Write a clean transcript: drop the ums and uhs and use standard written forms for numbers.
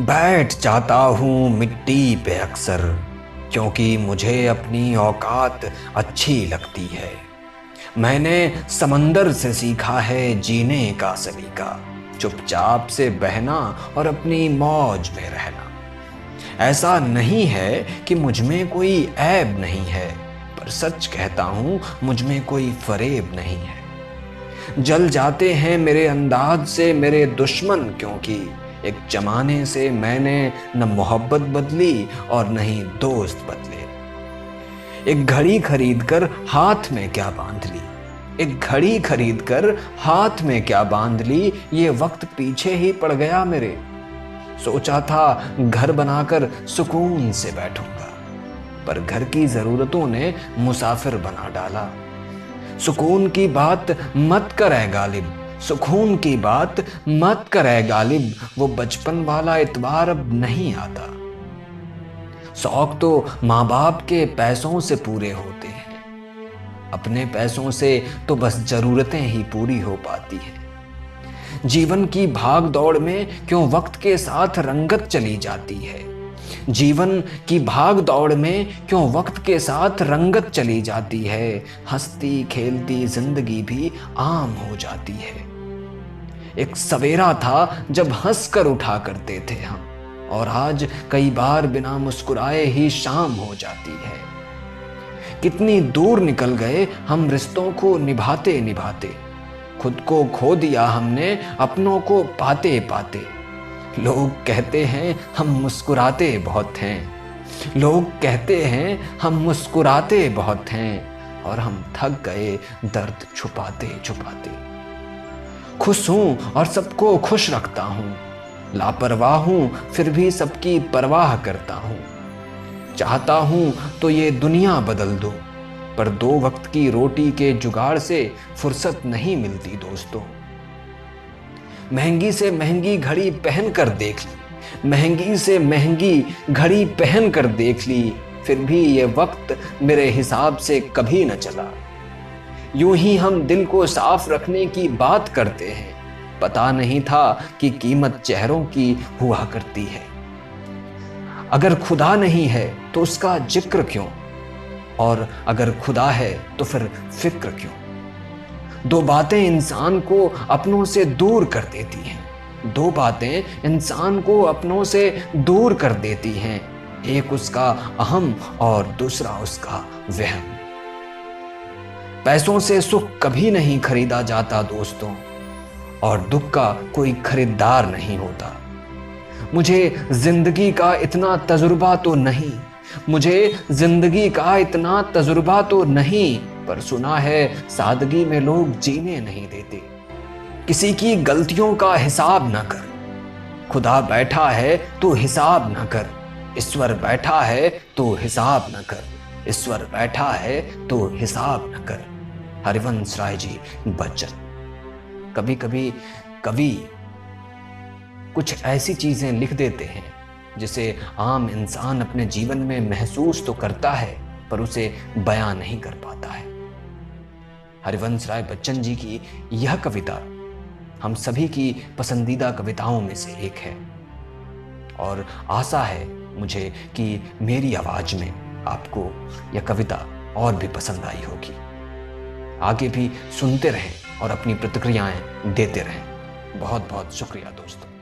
बैठ जाता हूँ मिट्टी पे अक्सर, क्योंकि मुझे अपनी औकात अच्छी लगती है। मैंने समंदर से सीखा है जीने का सलीका, चुपचाप से बहना और अपनी मौज में रहना। ऐसा नहीं है कि मुझ में कोई ऐब नहीं है, पर सच कहता हूँ मुझ में कोई फरेब नहीं है। जल जाते हैं मेरे अंदाज से मेरे दुश्मन, क्योंकि एक जमाने से मैंने न मोहब्बत बदली और न ही दोस्त बदले। एक घड़ी खरीद कर हाथ में क्या बांध ली, एक घड़ी खरीद कर हाथ में क्या बांध ली, ये वक्त पीछे ही पड़ गया मेरे। सोचा था घर बनाकर सुकून से बैठूंगा, पर घर की जरूरतों ने मुसाफिर बना डाला। सुकून की बात मत करे गालिब, सुकून की बात मत करे गालिब, वो बचपन वाला इतबार अब नहीं आता। शौक तो माँ बाप के पैसों से पूरे होते हैं, अपने पैसों से तो बस जरूरतें ही पूरी हो पाती हैं। जीवन की भाग दौड़ में क्यों वक्त के साथ रंगत चली जाती है, जीवन की भाग दौड़ में क्यों वक्त के साथ रंगत चली जाती है। हंसती खेलती जिंदगी भी आम हो जाती है। एक सवेरा था जब हंस कर उठा करते थे हम, और आज कई बार बिना मुस्कुराए ही शाम हो जाती है। कितनी दूर निकल गए हम रिश्तों को निभाते निभाते, खुद को खो दिया हमने अपनों को पाते पाते। लोग कहते हैं हम मुस्कुराते बहुत हैं, लोग कहते हैं हम मुस्कुराते बहुत हैं, और हम थक गए दर्द छुपाते छुपाते। खुश हूं और सबको खुश रखता हूं, लापरवाह हूं फिर भी सबकी परवाह करता हूं। चाहता हूं तो ये दुनिया बदल दूं, पर दो वक्त की रोटी के जुगाड़ से फुर्सत नहीं मिलती दोस्तों। महंगी से महंगी घड़ी पहन कर देख ली, महंगी से महंगी घड़ी पहन कर देख ली, फिर भी ये वक्त मेरे हिसाब से कभी न चला। यूं ही हम दिल को साफ रखने की बात करते हैं, पता नहीं था कि कीमत चेहरों की हुआ करती है। अगर खुदा नहीं है तो उसका जिक्र क्यों, और अगर खुदा है तो फिर फिक्र क्यों। दो बातें इंसान को अपनों से दूर कर देती हैं, दो बातें इंसान को अपनों से दूर कर देती हैं, एक उसका अहम और दूसरा उसका वहम। पैसों से सुख कभी नहीं खरीदा जाता दोस्तों, और दुख का कोई खरीदार नहीं होता। मुझे जिंदगी का इतना तजुर्बा तो नहीं, मुझे जिंदगी का इतना तजुर्बा तो नहीं, पर सुना है सादगी में लोग जीने नहीं देते। किसी की गलतियों का हिसाब न कर, खुदा बैठा है तो हिसाब न कर, ईश्वर बैठा है तो हिसाब न कर, ईश्वर बैठा है तो हिसाब न कर। हरिवंश राय जी बच्चन। कभी कभी कवि कुछ ऐसी चीजें लिख देते हैं जिसे आम इंसान अपने जीवन में महसूस तो करता है, पर उसे बयां नहीं कर पाता है। हरिवंश राय बच्चन जी की यह कविता हम सभी की पसंदीदा कविताओं में से एक है, और आशा है मुझे कि मेरी आवाज में आपको यह कविता और भी पसंद आई होगी। आगे भी सुनते रहें और अपनी प्रतिक्रियाएं देते रहें। बहुत बहुत शुक्रिया दोस्तों।